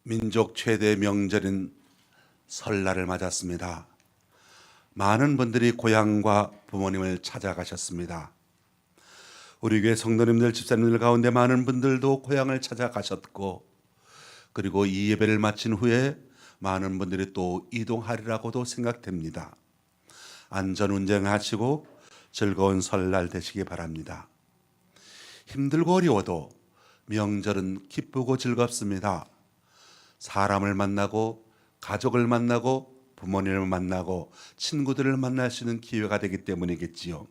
민족 최대 명절인 설날을 맞았습니다. 많은 분들이 고향과 부모님을 찾아가셨습니다. 우리 교회 성도님들, 집사님들 가운데 많은 분들도 고향을 찾아가셨고, 그리고 이 예배를 마친 후에 많은 분들이 또 이동하리라고도 생각됩니다. 안전 운전하시고 즐거운 설날 되시기 바랍니다. 힘들고 어려워도 명절은 기쁘고 즐겁습니다. 사람을 만나고 가족을 만나고 부모님을 만나고 친구들을 만날 수 있는 기회가 되기 때문이겠지요.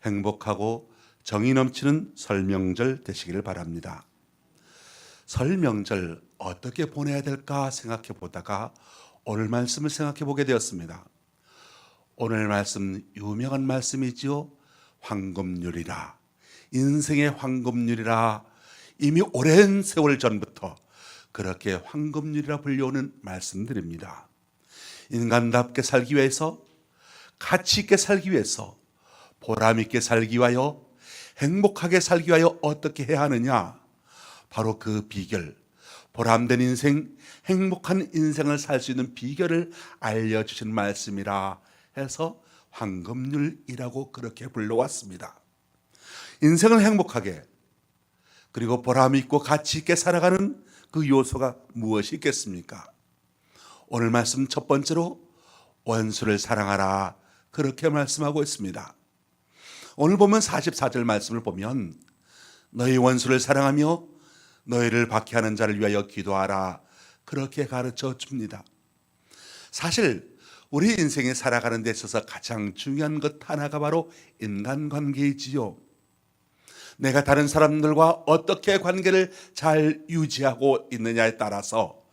행복하고 정이 넘치는 설 명절 되시기를 바랍니다. 설 명절 어떻게 보내야 될까 생각해 보다가 오늘 말씀을 생각해 보게 되었습니다. 오늘 말씀 유명한 말씀이지요. 황금률이라, 인생의 황금률이라. 이미 오랜 세월 전부터 그렇게 황금률이라 불려오는 말씀드립니다. 인간답게 살기 위해서, 가치 있게 살기 위해서, 보람 있게 살기 위하여, 행복하게 살기 위하여 어떻게 해야 하느냐? 바로 그 비결, 보람된 인생, 행복한 인생을 살 수 있는 비결을 알려주신 말씀이라 해서 황금률이라고 그렇게 불러왔습니다. 인생을 행복하게, 그리고 보람 있고 가치 있게 살아가는 그 요소가 무엇이 있겠습니까? 오늘 말씀 첫 번째로 원수를 사랑하라, 그렇게 말씀하고 있습니다. 오늘 보면 44절 말씀을 보면 너희 원수를 사랑하며 너희를 박해하는 자를 위하여 기도하라, 그렇게 가르쳐 줍니다. 사실 우리 인생에 살아가는 데 있어서 가장 중요한 것 하나가 바로 인간관계이지요. 내가 다른 사람들과 어떻게 관계를 잘 유지하고 있느냐에 따라서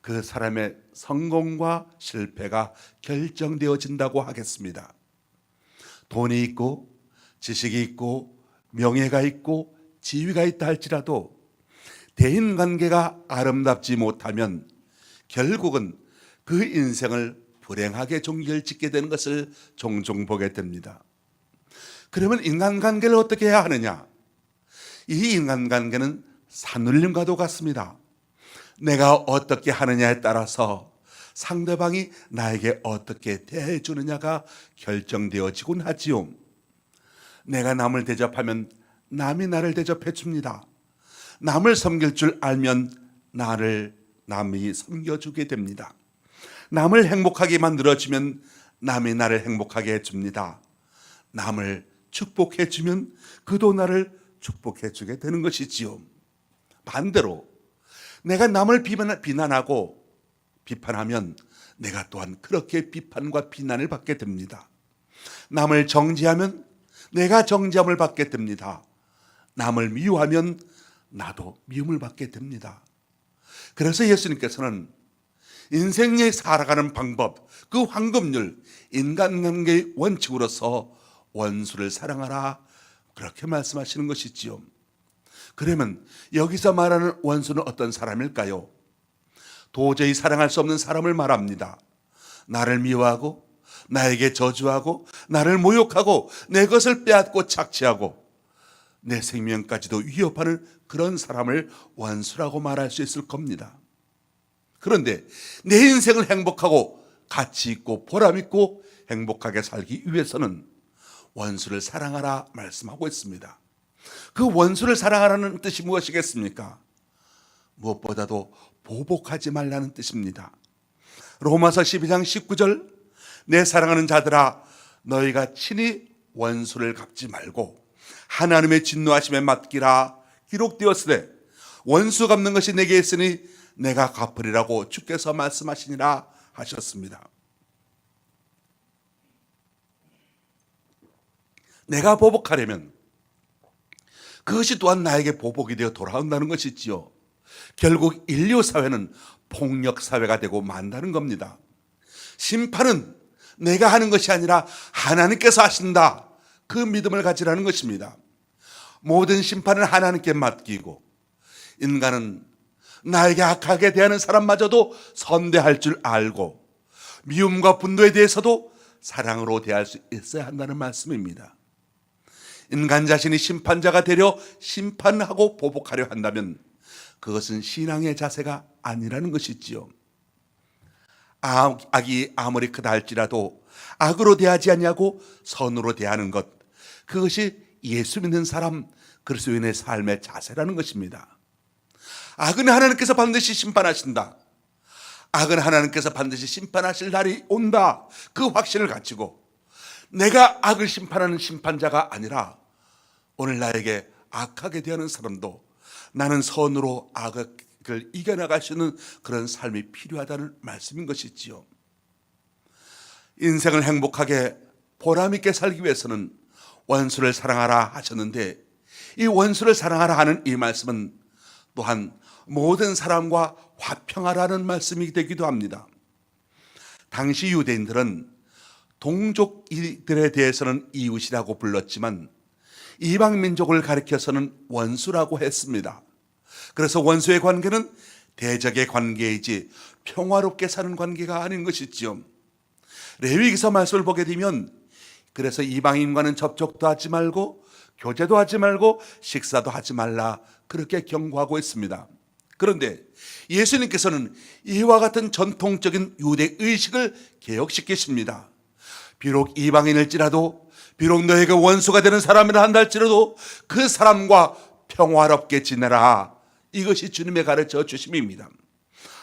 그 사람의 성공과 실패가 결정되어진다고 하겠습니다. 돈이 있고 지식이 있고 명예가 있고 지위가 있다 할지라도 대인관계가 아름답지 못하면 결국은 그 인생을 불행하게 종결짓게 되는 것을 종종 보게 됩니다. 그러면 인간관계를 어떻게 해야 하느냐? 이 인간관계는 산울림과도 같습니다. 내가 어떻게 하느냐에 따라서 상대방이 나에게 어떻게 대해주느냐가 결정되어지곤 하지요. 내가 남을 대접하면 남이 나를 대접해 줍니다. 남을 섬길 줄 알면 남이 섬겨주게 됩니다. 남을 행복하게 만들어주면 남이 나를 행복하게 해줍니다. 남을 축복해 주면 그도 나를 축복해 주게 되는 것이지요. 반대로 내가 남을 비난하고 비판하면 내가 또한 그렇게 비판과 비난을 받게 됩니다. 남을 정죄하면 내가 정죄함을 받게 됩니다. 남을 미워하면 나도 미움을 받게 됩니다. 그래서 예수님께서는 인생에 살아가는 방법, 그 황금률, 인간관계의 원칙으로서 원수를 사랑하라, 그렇게 말씀하시는 것이지요. 그러면 여기서 말하는 원수는 어떤 사람일까요? 도저히 사랑할 수 없는 사람을 말합니다. 나를 미워하고 나에게 저주하고 나를 모욕하고 내 것을 빼앗고 착취하고 내 생명까지도 위협하는 그런 사람을 원수라고 말할 수 있을 겁니다. 그런데 내 인생을 행복하고 가치 있고 보람 있고 행복하게 살기 위해서는 원수를 사랑하라 말씀하고 있습니다. 그 원수를 사랑하라는 뜻이 무엇이겠습니까? 무엇보다도 보복하지 말라는 뜻입니다. 로마서 12장 19절, 내 사랑하는 자들아 너희가 친히 원수를 갚지 말고 하나님의 진노하심에 맡기라, 기록되었으되 원수 갚는 것이 내게 있으니 내가 갚으리라고 주께서 말씀하시니라 하셨습니다. 내가 보복하려면 그것이 또한 나에게 보복이 되어 돌아온다는 것이지요. 결국 인류 사회는 폭력 사회가 되고 만다는 겁니다. 심판은 내가 하는 것이 아니라 하나님께서 하신다, 그 믿음을 가지라는 것입니다. 모든 심판은 하나님께 맡기고 인간은 나에게 악하게 대하는 사람마저도 선대할 줄 알고 미움과 분노에 대해서도 사랑으로 대할 수 있어야 한다는 말씀입니다. 인간 자신이 심판자가 되려 심판하고 보복하려 한다면 그것은 신앙의 자세가 아니라는 것이지요. 악이 아무리 크다 할지라도 악으로 대하지 않냐고 선으로 대하는 것, 그것이 예수 믿는 사람 그리스도인의 삶의 자세라는 것입니다. 악은 하나님께서 반드시 심판하신다. 악은 하나님께서 반드시 심판하실 날이 온다. 그 확신을 가지고 내가 악을 심판하는 심판자가 아니라 오늘 나에게 악하게 대하는 사람도 나는 선으로 악을 이겨나갈 수 있는 그런 삶이 필요하다는 말씀인 것이지요. 인생을 행복하게 보람있게 살기 위해서는 원수를 사랑하라 하셨는데, 이 원수를 사랑하라 하는 이 말씀은 또한 모든 사람과 화평하라는 말씀이 되기도 합니다. 당시 유대인들은 동족들에 대해서는 이웃이라고 불렀지만 이방 민족을 가리켜서는 원수라고 했습니다. 그래서 원수의 관계는 대적의 관계이지 평화롭게 사는 관계가 아닌 것이지요. 레위기서 말씀을 보게 되면 그래서 이방인과는 접촉도 하지 말고 교제도 하지 말고 식사도 하지 말라, 그렇게 경고하고 있습니다. 그런데 예수님께서는 이와 같은 전통적인 유대 의식을 개혁시키십니다. 비록 이방인일지라도, 비록 너에게 원수가 되는 사람이라 한다 할지라도 그 사람과 평화롭게 지내라. 이것이 주님의 가르쳐 주심입니다.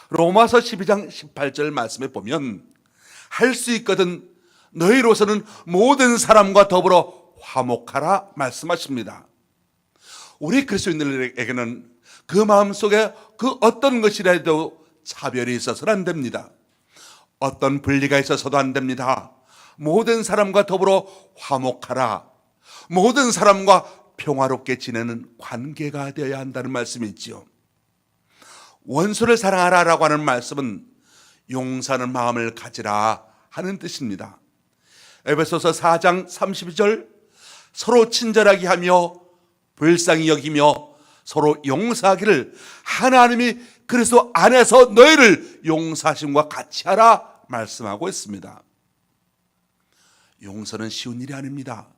로마서 12장 18절 말씀에 보면 할 수 있거든 너희로서는 모든 사람과 더불어 화목하라 말씀하십니다. 우리 그리스도인들에게는 그 마음속에 그 어떤 것이라도 차별이 있어서는 안 됩니다. 어떤 분리가 있어서도 안 됩니다. 모든 사람과 더불어 화목하라, 모든 사람과 평화롭게 지내는 관계가 되어야 한다는 말씀이지요. 원수를 사랑하라라고 하는 말씀은 용서하는 마음을 가지라 하는 뜻입니다. 에베소서 4장 32절, 서로 친절하게 하며 불쌍히 여기며 서로 용서하기를 하나님이 그리스도 안에서 너희를 용서하심과 같이 하라 말씀하고 있습니다. 용서는 쉬운 일이 아닙니다.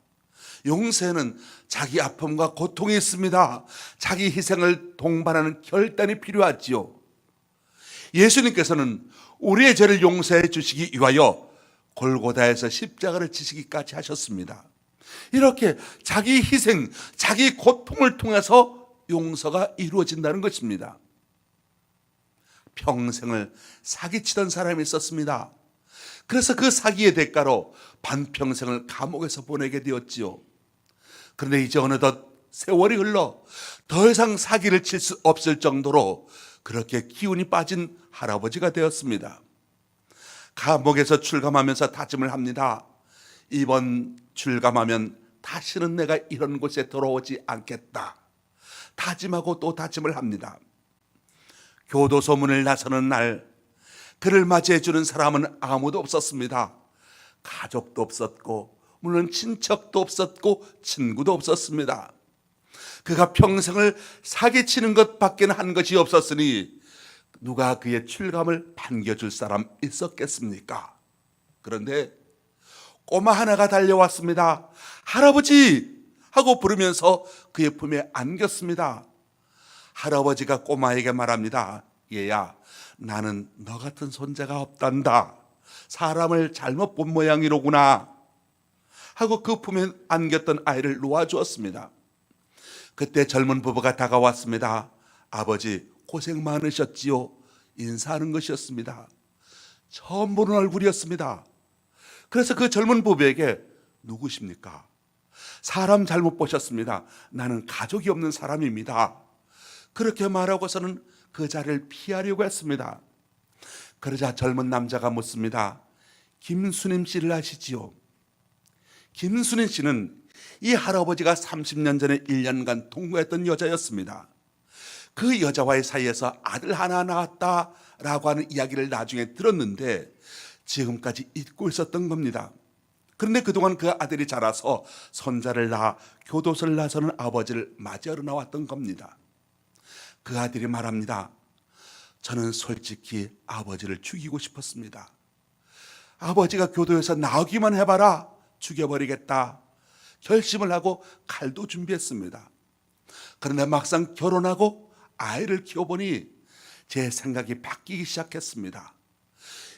용서에는 자기 아픔과 고통이 있습니다. 자기 희생을 동반하는 결단이 필요하지요. 예수님께서는 우리의 죄를 용서해 주시기 위하여 골고다에서 십자가를 지시기까지 하셨습니다. 이렇게 자기 희생, 자기 고통을 통해서 용서가 이루어진다는 것입니다. 평생을 사기치던 사람이 있었습니다. 그래서 그 사기의 대가로 반평생을 감옥에서 보내게 되었지요. 그런데 이제 어느덧 세월이 흘러 더 이상 사기를 칠 수 없을 정도로 그렇게 기운이 빠진 할아버지가 되었습니다. 감옥에서 출감하면서 다짐을 합니다. 이번 출감하면 다시는 내가 이런 곳에 돌아오지 않겠다. 다짐하고 또 다짐을 합니다. 교도소 문을 나서는 날 그를 맞이해 주는 사람은 아무도 없었습니다. 가족도 없었고 물론 친척도 없었고 친구도 없었습니다. 그가 평생을 사기치는 것밖에는 한 것이 없었으니 누가 그의 출감을 반겨줄 사람 있었겠습니까? 그런데 꼬마 하나가 달려왔습니다. 할아버지! 하고 부르면서 그의 품에 안겼습니다. 할아버지가 꼬마에게 말합니다. 얘야, 나는 너 같은 손자가 없단다. 사람을 잘못 본 모양이로구나. 하고 그 품에 안겼던 아이를 놓아주었습니다. 그때 젊은 부부가 다가왔습니다. 아버지, 고생 많으셨지요? 인사하는 것이었습니다. 처음 보는 얼굴이었습니다. 그래서 그 젊은 부부에게 누구십니까? 사람 잘못 보셨습니다. 나는 가족이 없는 사람입니다. 그렇게 말하고서는 그 자리를 피하려고 했습니다. 그러자 젊은 남자가 묻습니다. 김순임 씨를 아시지요? 김순임 씨는 이 할아버지가 30년 전에 1년간 동거했던 여자였습니다. 그 여자와의 사이에서 아들 하나 낳았다라고 하는 이야기를 나중에 들었는데 지금까지 잊고 있었던 겁니다. 그런데 그동안 그 아들이 자라서 손자를 낳아 교도소를 나서는 아버지를 맞이하러 나왔던 겁니다. 그 아들이 말합니다. 저는 솔직히 아버지를 죽이고 싶었습니다. 아버지가 교도에서 나오기만 해봐라 죽여버리겠다 결심을 하고 칼도 준비했습니다. 그런데 막상 결혼하고 아이를 키워보니 제 생각이 바뀌기 시작했습니다.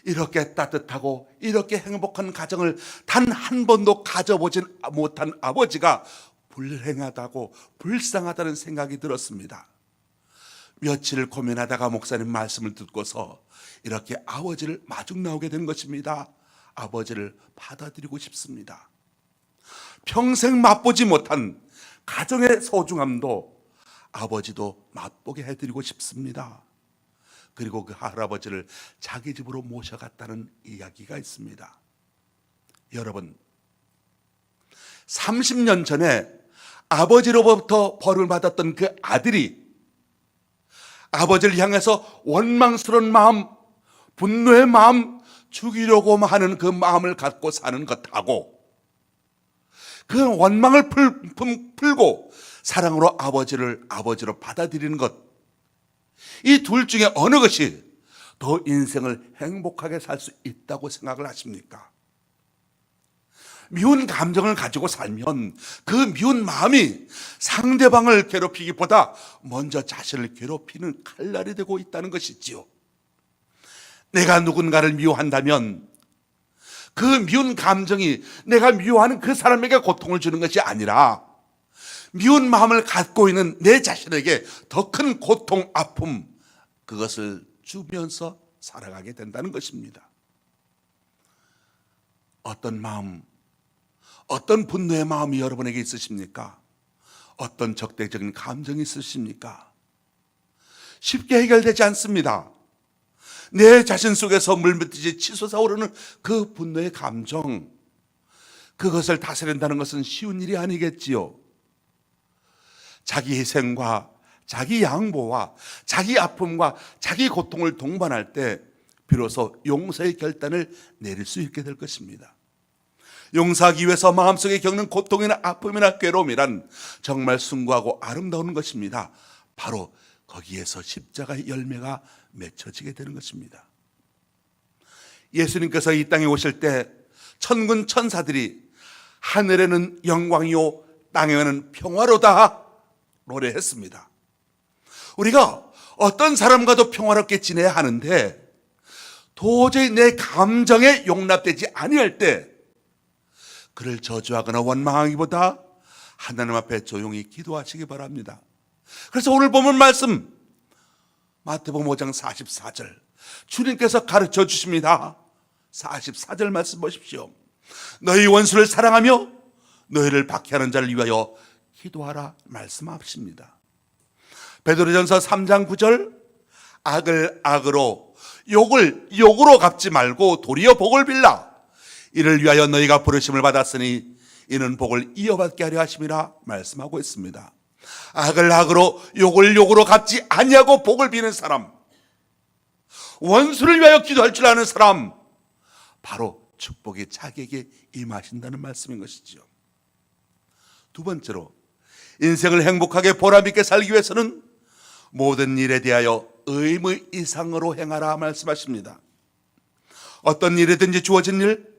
이렇게 따뜻하고 이렇게 행복한 가정을 단 한 번도 가져보진 못한 아버지가 불행하다고 불쌍하다는 생각이 들었습니다. 며칠 고민하다가 목사님 말씀을 듣고서 이렇게 아버지를 마중 나오게 된 것입니다. 아버지를 받아들이고 싶습니다. 평생 맛보지 못한 가정의 소중함도 아버지도 맛보게 해드리고 싶습니다. 그리고 그 할아버지를 자기 집으로 모셔갔다는 이야기가 있습니다. 여러분, 30년 전에 아버지로부터 벌을 받았던 그 아들이 아버지를 향해서 원망스러운 마음, 분노의 마음, 죽이려고 하는 그 마음을 갖고 사는 것하고 그 원망을 풀고 사랑으로 아버지로 받아들이는 것, 이 둘 중에 어느 것이 더 인생을 행복하게 살 수 있다고 생각을 하십니까? 미운 감정을 가지고 살면 그 미운 마음이 상대방을 괴롭히기보다 먼저 자신을 괴롭히는 칼날이 되고 있다는 것이지요. 내가 누군가를 미워한다면 그 미운 감정이 내가 미워하는 그 사람에게 고통을 주는 것이 아니라 미운 마음을 갖고 있는 내 자신에게 더 큰 고통, 아픔, 그것을 주면서 살아가게 된다는 것입니다. 어떤 마음, 어떤 분노의 마음이 여러분에게 있으십니까? 어떤 적대적인 감정이 있으십니까? 쉽게 해결되지 않습니다. 내 자신 속에서 물밀듯이 치솟아 오르는 그 분노의 감정, 그것을 다스린다는 것은 쉬운 일이 아니겠지요. 자기 희생과 자기 양보와 자기 아픔과 자기 고통을 동반할 때 비로소 용서의 결단을 내릴 수 있게 될 것입니다. 용서하기 위해서 마음속에 겪는 고통이나 아픔이나 괴로움이란 정말 숭고하고 아름다운 것입니다. 바로 거기에서 십자가의 열매가 맺혀지게 되는 것입니다. 예수님께서 이 땅에 오실 때 천군 천사들이 하늘에는 영광이요 땅에는 평화로다 노래했습니다. 우리가 어떤 사람과도 평화롭게 지내야 하는데 도저히 내 감정에 용납되지 아니할 때 그를 저주하거나 원망하기보다 하나님 앞에 조용히 기도하시기 바랍니다. 그래서 오늘 보면 말씀 마태복음 5장 44절 주님께서 가르쳐 주십니다. 44절 말씀 보십시오. 너희 원수를 사랑하며 너희를 박해하는 자를 위하여 기도하라 말씀하십니다. 베드로전서 3장 9절 악을 악으로 욕을 욕으로 갚지 말고 도리어 복을 빌라. 이를 위하여 너희가 부르심을 받았으니 이는 복을 이어받게 하려 하심이라 말씀하고 있습니다. 악을 악으로 욕을 욕으로 갚지 아니하고 복을 비는 사람, 원수를 위하여 기도할 줄 아는 사람, 바로 축복이 자기에게 임하신다는 말씀인 것이죠. 두 번째로 인생을 행복하게 보람있게 살기 위해서는 모든 일에 대하여 의무 이상으로 행하라 말씀하십니다. 어떤 일이든지 주어진 일,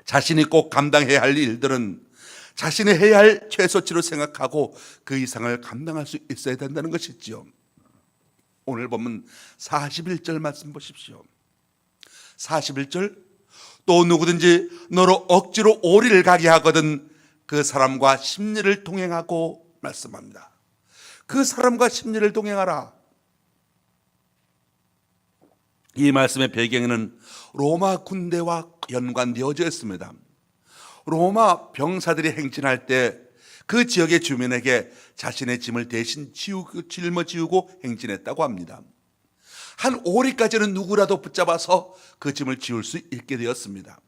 자신이 꼭 감당해야 할 일들은 자신이 해야 할 최소치로 생각하고 그 이상을 감당할 수 있어야 된다는 것이지요. 오늘 보면 41절 말씀 보십시오. 41절 또 누구든지 너로 억지로 오리를 가게 하거든 그 사람과 심리를 동행하고 말씀합니다. 그 사람과 심리를 동행하라. 이 말씀의 배경에는 로마 군대와 연관되어져 있습니다. 로마 병사들이 행진할 때 그 지역의 주민에게 자신의 짐을 대신 짊어지우고 행진했다고 합니다. 한 오리까지는 누구라도 붙잡아서 그 짐을 지울 수 있게 되었습니다.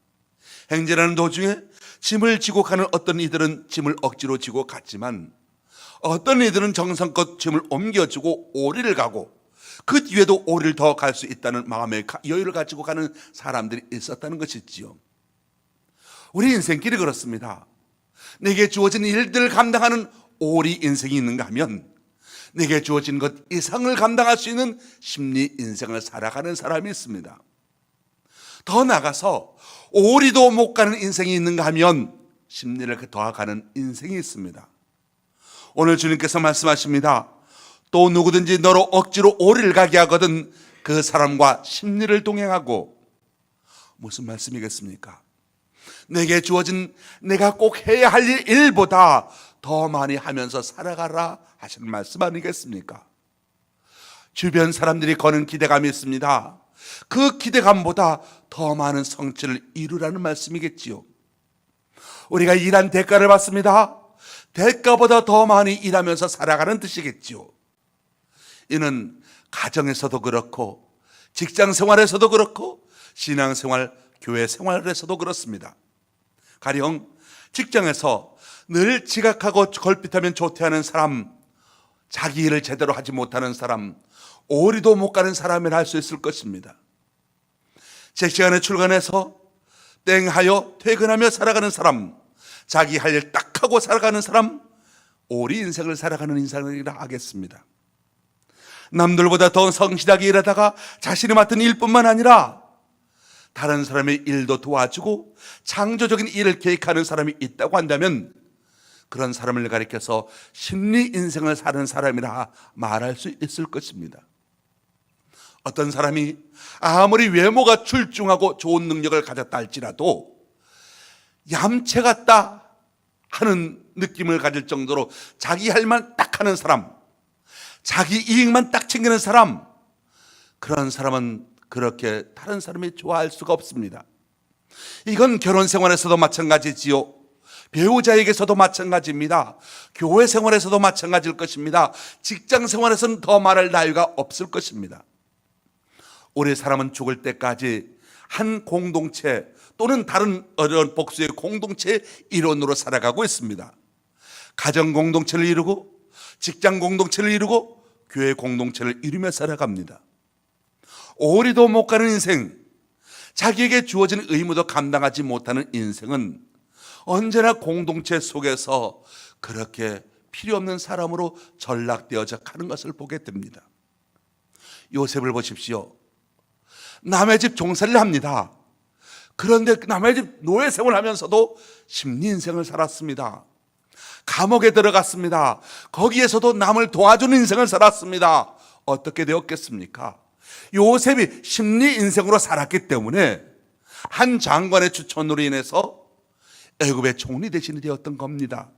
행진하는 도중에 짐을 지고 가는 어떤 이들은 짐을 억지로 지고 갔지만 어떤 이들은 정성껏 짐을 옮겨주고 오리를 가고 그 뒤에도 오리를 더 갈 수 있다는 마음의 여유를 가지고 가는 사람들이 있었다는 것이지요. 우리 인생길이 그렇습니다. 내게 주어진 일들을 감당하는 오리 인생이 있는가 하면 내게 주어진 것 이상을 감당할 수 있는 심리 인생을 살아가는 사람이 있습니다. 더 나아가서 오리도 못 가는 인생이 있는가 하면 심리를 더하가는 인생이 있습니다. 오늘 주님께서 말씀하십니다. 또 누구든지 너로 억지로 오리를 가게 하거든 그 사람과 십리를 동행하고. 무슨 말씀이겠습니까? 내게 주어진 내가 꼭 해야 할 일보다 더 많이 하면서 살아가라 하시는 말씀 아니겠습니까? 주변 사람들이 거는 기대감이 있습니다. 그 기대감보다 더 많은 성취를 이루라는 말씀이겠지요. 우리가 일한 대가를 받습니다. 대가보다 더 많이 일하면서 살아가는 뜻이겠지요. 이는 가정에서도 그렇고 직장 생활에서도 그렇고 신앙생활, 교회 생활에서도 그렇습니다. 가령 직장에서 늘 지각하고 걸핏하면 조퇴하는 사람, 자기 일을 제대로 하지 못하는 사람, 오리도 못 가는 사람이라 할 수 있을 것입니다. 제 시간에 출근해서 땡하여 퇴근하며 살아가는 사람, 자기 할 일 딱 하고 살아가는 사람, 오리 인생을 살아가는 인생이라 하겠습니다. 남들보다 더 성실하게 일하다가 자신이 맡은 일뿐만 아니라 다른 사람의 일도 도와주고 창조적인 일을 계획하는 사람이 있다고 한다면 그런 사람을 가리켜서 심리 인생을 사는 사람이라 말할 수 있을 것입니다. 어떤 사람이 아무리 외모가 출중하고 좋은 능력을 가졌다 할지라도 얌체 같다 하는 느낌을 가질 정도로 자기 할 말 딱 하는 사람, 자기 이익만 딱 챙기는 사람, 그런 사람은 그렇게 다른 사람이 좋아할 수가 없습니다. 이건 결혼 생활에서도 마찬가지지요. 배우자에게서도 마찬가지입니다. 교회 생활에서도 마찬가지일 것입니다. 직장 생활에서는 더 말할 나위가 없을 것입니다. 우리 사람은 죽을 때까지 한 공동체 또는 다른 어려운 복수의 공동체의 일원으로 살아가고 있습니다. 가정 공동체를 이루고 직장 공동체를 이루고 교회 공동체를 이루며 살아갑니다. 오리도 못 가는 인생, 자기에게 주어진 의무도 감당하지 못하는 인생은 언제나 공동체 속에서 그렇게 필요 없는 사람으로 전락되어져 가는 것을 보게 됩니다. 요셉을 보십시오. 남의 집 종살이를 합니다. 그런데 남의 집 노예 생활을 하면서도 심리 인생을 살았습니다. 감옥에 들어갔습니다. 거기에서도 남을 도와주는 인생을 살았습니다. 어떻게 되었겠습니까? 요셉이 심리 인생으로 살았기 때문에 한 장관의 추천으로 인해서 애굽의 총리 대신이 되었던 겁니다.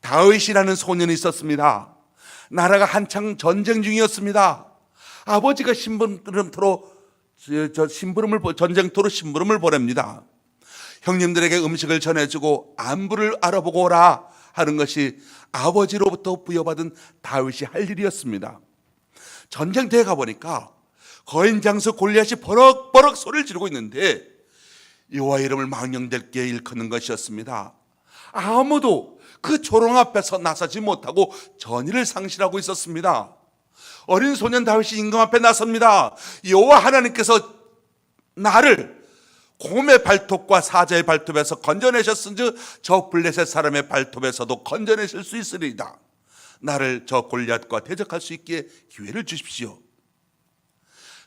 다윗이라는 소년이 있었습니다. 나라가 한창 전쟁 중이었습니다. 아버지가 전쟁터로 심부름을 보냅니다. 형님들에게 음식을 전해주고 안부를 알아보고 오라 하는 것이 아버지로부터 부여받은 다윗이 할 일이었습니다. 전쟁터에 가보니까 거인 장수 골리앗이 버럭버럭 소리를 지르고 있는데 여호와 이름을 망령되게 일컫는 것이었습니다. 아무도 그 조롱 앞에서 나서지 못하고 전의를 상실하고 있었습니다. 어린 소년 다윗이 임금 앞에 나섭니다. 여호와 하나님께서 나를 곰의 발톱과 사자의 발톱에서 건져내셨은즉 저 블레셋 사람의 발톱에서도 건져내실 수 있으리이다. 나를 저 골리앗과 대적할 수 있게 기회를 주십시오.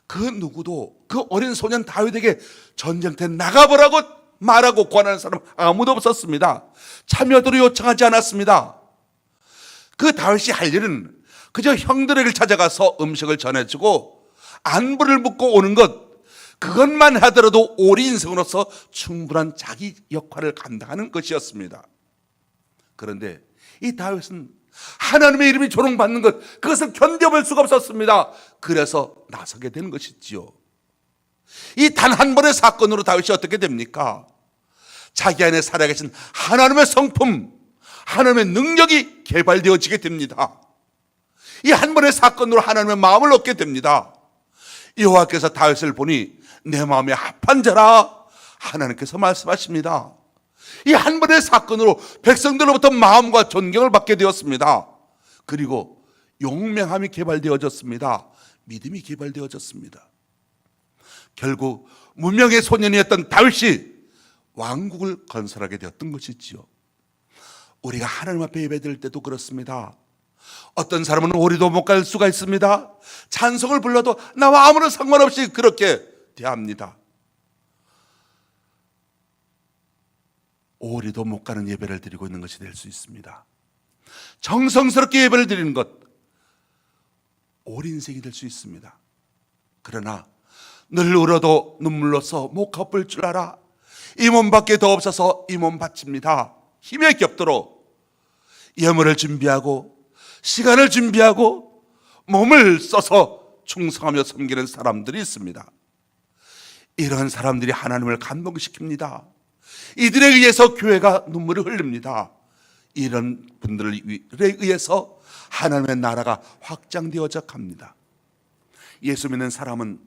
그 누구도 그 어린 소년 다윗에게 전쟁터에 나가보라고 말하고 권하는 사람 아무도 없었습니다. 참여도를 요청하지 않았습니다. 그 다윗이 할 일은 그저 형들에게 찾아가서 음식을 전해주고 안부를 묻고 오는 것, 그것만 하더라도 오리 인생으로서 충분한 자기 역할을 감당하는 것이었습니다. 그런데 이 다윗은 하나님의 이름이 조롱받는 것, 그것을 견뎌볼 수가 없었습니다. 그래서 나서게 된 것이지요. 이 단 한 번의 사건으로 다윗이 어떻게 됩니까? 자기 안에 살아계신 하나님의 성품, 하나님의 능력이 개발되어지게 됩니다. 이 한 번의 사건으로 하나님의 마음을 얻게 됩니다. 여호와께서 다윗을 보니 내 마음에 합한 자라 하나님께서 말씀하십니다. 이 한 번의 사건으로 백성들로부터 마음과 존경을 받게 되었습니다. 그리고 용맹함이 개발되어졌습니다. 믿음이 개발되어졌습니다. 결국 무명의 소년이었던 다윗이 왕국을 건설하게 되었던 것이지요. 우리가 하나님 앞에 예배드릴 때도 그렇습니다. 어떤 사람은 오리도 못 갈 수가 있습니다. 찬송을 불러도 나와 아무런 상관없이 그렇게 대합니다. 오리도 못 가는 예배를 드리고 있는 것이 될 수 있습니다. 정성스럽게 예배를 드리는 것, 올 인생이 될 수 있습니다. 그러나 늘 울어도 눈물로써 못 갚을 줄 알아. 이 몸밖에 더 없어서 이 몸 바칩니다. 힘에 겹도록 예물을 준비하고 시간을 준비하고 몸을 써서 충성하며 섬기는 사람들이 있습니다. 이런 사람들이 하나님을 감동시킵니다. 이들에 의해서 교회가 눈물을 흘립니다. 이런 분들에 의해서 하나님의 나라가 확장되어져 갑니다. 예수 믿는 사람은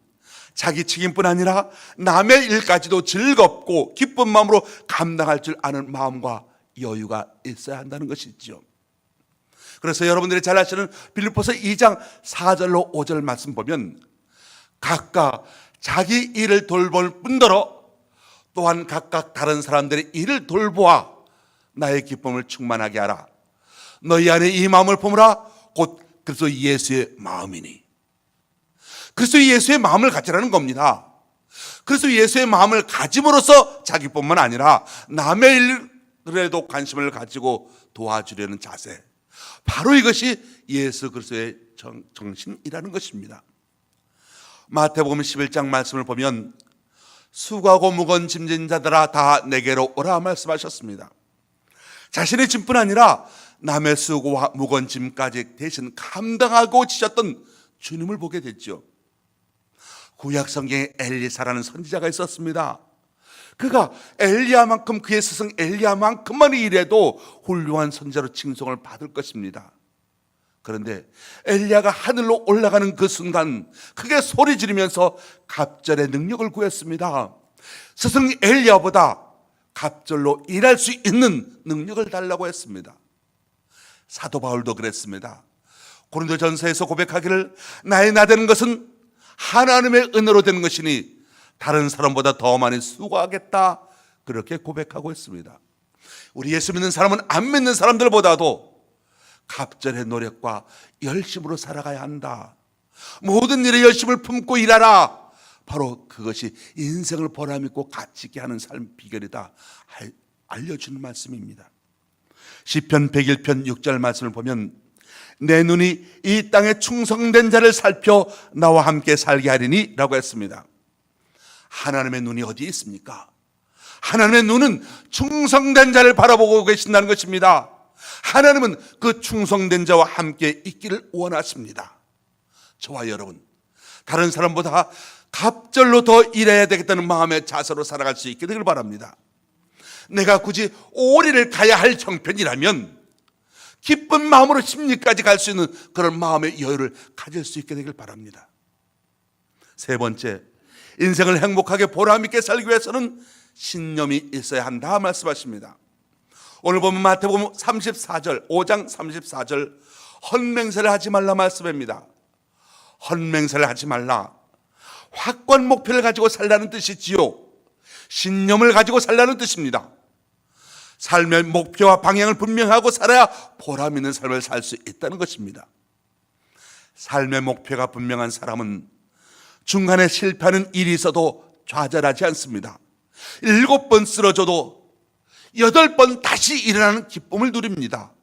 자기 책임뿐 아니라 남의 일까지도 즐겁고 기쁜 마음으로 감당할 줄 아는 마음과 여유가 있어야 한다는 것이죠. 그래서 여러분들이 잘 아시는 빌립보서 2장 4절로 5절 말씀 보면 각각 자기 일을 돌볼 뿐더러 또한 각각 다른 사람들의 일을 돌보아 나의 기쁨을 충만하게 하라. 너희 안에 이 마음을 품으라. 곧 그리스도 예수의 마음이니. 그리스도 예수의 마음을 가지라는 겁니다. 그리스도 예수의 마음을 가짐으로써 자기뿐만 아니라 남의 일에도 관심을 가지고 도와주려는 자세, 바로 이것이 예수 그리스도의 정신이라는 것입니다. 마태복음 11장 말씀을 보면 수고하고 무거운 짐진 자들아 다 내게로 오라 말씀하셨습니다. 자신의 짐뿐 아니라 남의 수고와 무거운 짐까지 대신 감당하고 지셨던 주님을 보게 됐죠. 구약 성경에 엘리사라는 선지자가 있었습니다. 그가 엘리야만큼, 그의 스승 엘리야만큼만 일해도 훌륭한 선지자로 칭송을 받을 것입니다. 그런데 엘리야가 하늘로 올라가는 그 순간 크게 소리 지르면서 갑절의 능력을 구했습니다. 스승 엘리야보다 갑절로 일할 수 있는 능력을 달라고 했습니다. 사도 바울도 그랬습니다. 고린도전서에서 고백하기를 나의 나되는 것은 하나님의 은혜로 되는 것이니 다른 사람보다 더 많이 수고하겠다, 그렇게 고백하고 있습니다. 우리 예수 믿는 사람은 안 믿는 사람들보다도 갑절의 노력과 열심으로 살아가야 한다. 모든 일에 열심을 품고 일하라. 바로 그것이 인생을 보람있고 가치 있게 하는 삶 비결이다 알려주는 말씀입니다. 시편 101편 6절 말씀을 보면 내 눈이 이 땅에 충성된 자를 살펴 나와 함께 살게 하리니 라고 했습니다. 하나님의 눈이 어디에 있습니까? 하나님의 눈은 충성된 자를 바라보고 계신다는 것입니다. 하나님은 그 충성된 자와 함께 있기를 원하십니다. 저와 여러분, 다른 사람보다 갑절로 더 일해야 되겠다는 마음의 자세로 살아갈 수 있게 되길 바랍니다. 내가 굳이 오리를 가야 할 형편이라면 기쁜 마음으로 심리까지 갈 수 있는 그런 마음의 여유를 가질 수 있게 되길 바랍니다. 세 번째, 인생을 행복하게 보람있게 살기 위해서는 신념이 있어야 한다 말씀하십니다. 오늘 보면 마태복음 34절, 5장 34절 헛맹세를 하지 말라 말씀입니다. 헛맹세를 하지 말라. 확고한 목표를 가지고 살라는 뜻이지요. 신념을 가지고 살라는 뜻입니다. 삶의 목표와 방향을 분명하고 살아야 보람 있는 삶을 살 수 있다는 것입니다. 삶의 목표가 분명한 사람은 중간에 실패하는 일이 있어도 좌절하지 않습니다. 7번 쓰러져도 8번 다시 일어나는 기쁨을 누립니다.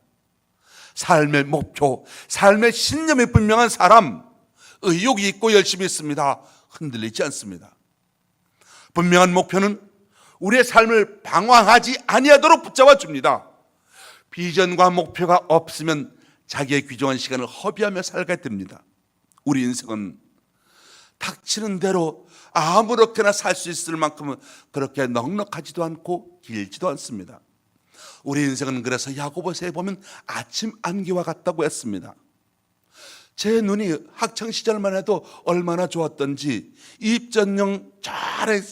삶의 목표, 삶의 신념이 분명한 사람, 의욕이 있고 열심히 있습니다. 흔들리지 않습니다. 분명한 목표는 우리의 삶을 방황하지 아니하도록 붙잡아 줍니다. 비전과 목표가 없으면 자기의 귀중한 시간을 허비하며 살게 됩니다. 우리 인생은 닥치는 대로 아무렇게나 살 수 있을 만큼은 그렇게 넉넉하지도 않고 길지도 않습니다. 우리 인생은 그래서 야고보서에 보면 아침 안개와 같다고 했습니다. 제 눈이 학창시절만 해도 얼마나 좋았던지 입전용 잘해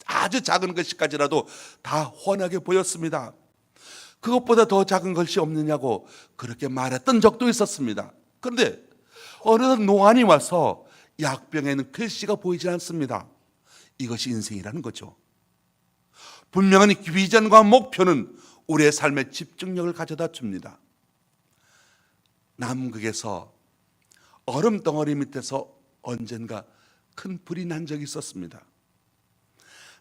아주 작은 것까지라도 다 훤하게 보였습니다. 그것보다 더 작은 것이 없느냐고 그렇게 말했던 적도 있었습니다. 그런데 어느덧 노안이 와서 약병에는 글씨가 보이지 않습니다. 이것이 인생이라는 거죠. 분명한 비전과 목표는 우리의 삶에 집중력을 가져다 줍니다. 남극에서 얼음 덩어리 밑에서 언젠가 큰 불이 난 적이 있었습니다.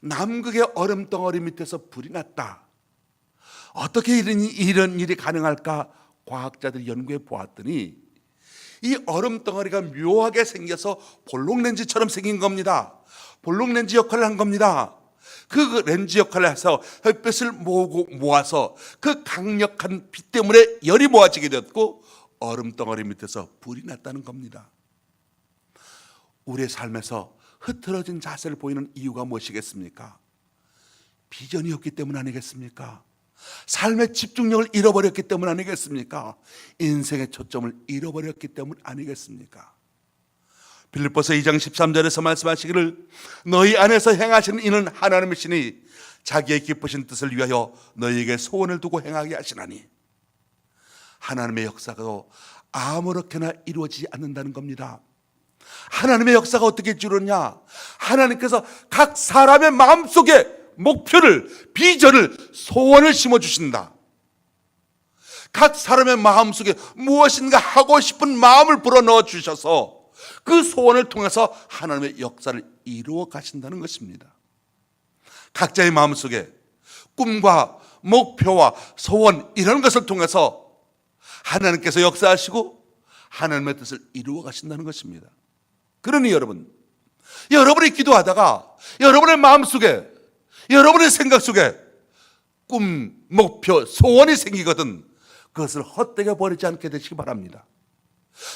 남극의 얼음 덩어리 밑에서 불이 났다. 어떻게 이런 일이 가능할까 과학자들이 연구해 보았더니 이 얼음 덩어리가 묘하게 생겨서 볼록 렌즈처럼 생긴 겁니다. 볼록 렌즈 역할을 한 겁니다. 그 렌즈 역할을 해서 햇빛을 모아서 그 강력한 빛 때문에 열이 모아지게 되었고 얼음 덩어리 밑에서 불이 났다는 겁니다. 우리의 삶에서 흐트러진 자세를 보이는 이유가 무엇이겠습니까? 비전이 없기 때문 아니겠습니까? 삶의 집중력을 잃어버렸기 때문 아니겠습니까? 인생의 초점을 잃어버렸기 때문 아니겠습니까? 빌립보서 2장 13절에서 말씀하시기를 너희 안에서 행하시는 이는 하나님의 신이 자기의 기쁘신 뜻을 위하여 너희에게 소원을 두고 행하게 하시나니, 하나님의 역사가 아무렇게나 이루어지지 않는다는 겁니다. 하나님의 역사가 어떻게 이루어지느냐? 하나님께서 각 사람의 마음속에 목표를, 비전을, 소원을 심어주신다. 각 사람의 마음속에 무엇인가 하고 싶은 마음을 불어넣어 주셔서 그 소원을 통해서 하나님의 역사를 이루어 가신다는 것입니다. 각자의 마음속에 꿈과 목표와 소원, 이런 것을 통해서 하나님께서 역사하시고 하나님의 뜻을 이루어 가신다는 것입니다. 그러니 여러분이 기도하다가 여러분의 마음속에, 여러분의 생각 속에 꿈, 목표, 소원이 생기거든 그것을 헛되게 버리지 않게 되시기 바랍니다.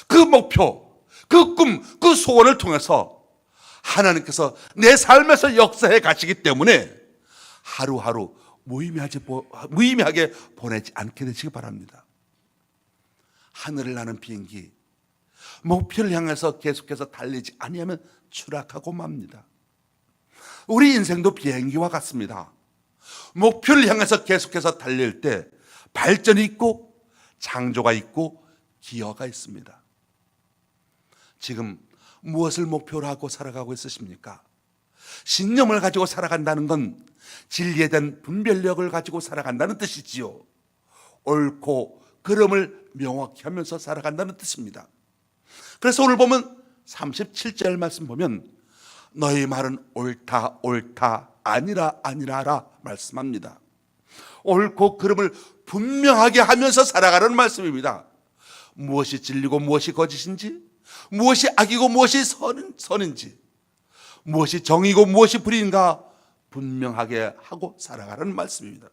그 목표, 그 꿈, 그 소원을 통해서 하나님께서 내 삶에서 역사해 가시기 때문에 하루하루 무의미하게 보내지 않게 되시기 바랍니다. 하늘을 나는 비행기, 목표를 향해서 계속해서 달리지 아니하면 추락하고 맙니다. 우리 인생도 비행기와 같습니다. 목표를 향해서 계속해서 달릴 때 발전이 있고 창조가 있고 기여가 있습니다. 지금 무엇을 목표로 하고 살아가고 있으십니까? 신념을 가지고 살아간다는 건 진리에 대한 분별력을 가지고 살아간다는 뜻이지요. 옳고 그름을 명확히 하면서 살아간다는 뜻입니다. 그래서 오늘 보면 37절 말씀 보면 너희 말은 옳다 옳다 아니라 아니라라 말씀합니다. 옳고 그름을 분명하게 하면서 살아가는 말씀입니다. 무엇이 진리고 무엇이 거짓인지, 무엇이 악이고 무엇이 선인지, 무엇이 정의고 무엇이 불의인가 분명하게 하고 살아가는 말씀입니다.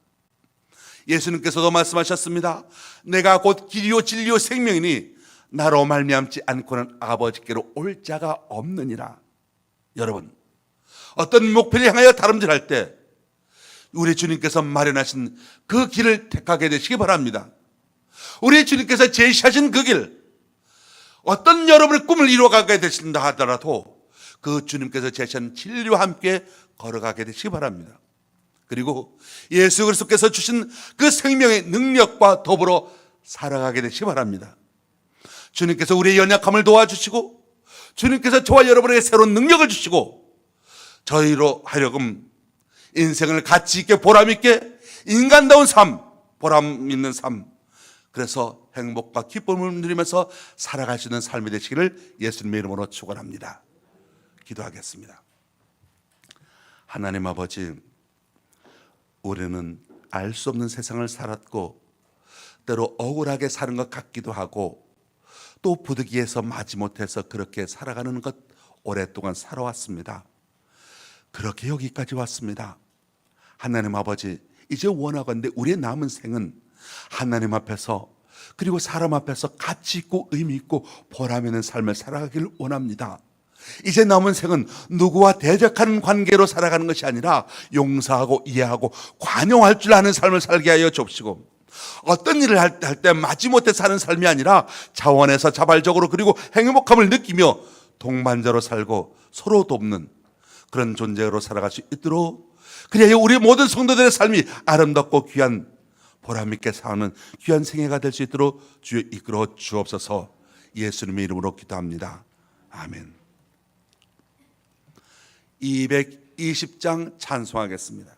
예수님께서도 말씀하셨습니다. 내가 곧 길이요 진리요 생명이니 나로 말미암지 않고는 아버지께로 올 자가 없느니라. 여러분, 어떤 목표를 향하여 다름질할 때 우리 주님께서 마련하신 그 길을 택하게 되시기 바랍니다. 우리 주님께서 제시하신 그 길, 어떤 여러분의 꿈을 이루어가게 되신다 하더라도 그 주님께서 제시한 진리와 함께 걸어가게 되시기 바랍니다. 그리고 예수 그리스도께서 주신 그 생명의 능력과 더불어 살아가게 되시기 바랍니다. 주님께서 우리의 연약함을 도와주시고 주님께서 저와 여러분에게 새로운 능력을 주시고 저희로 하여금 인생을 가치 있게 보람 있게 인간다운 삶, 보람 있는 삶, 그래서 행복과 기쁨을 누리면서 살아갈 수 있는 삶이 되시기를 예수님의 이름으로 축원합니다. 기도하겠습니다. 하나님 아버지, 우리는 알 수 없는 세상을 살았고 때로 억울하게 사는 것 같기도 하고 또 부득이해서 마지못해서 그렇게 살아가는 것 오랫동안 살아왔습니다. 그렇게 여기까지 왔습니다. 하나님 아버지, 이제 원하건대 우리의 남은 생은 하나님 앞에서 그리고 사람 앞에서 가치 있고 의미 있고 보람 있는 삶을 살아가기를 원합니다. 이제 남은 생은 누구와 대적하는 관계로 살아가는 것이 아니라 용서하고 이해하고 관용할 줄 아는 삶을 살게 하여 주옵시고, 어떤 일을 할 때 마지못해 사는 삶이 아니라 자원에서 자발적으로 그리고 행복함을 느끼며 동반자로 살고 서로 돕는 그런 존재로 살아갈 수 있도록, 그래야 우리 모든 성도들의 삶이 아름답고 귀한 보람있게 사는 귀한 생애가 될 수 있도록 주여 이끌어 주옵소서. 예수님의 이름으로 기도합니다. 아멘. 220장 찬송하겠습니다.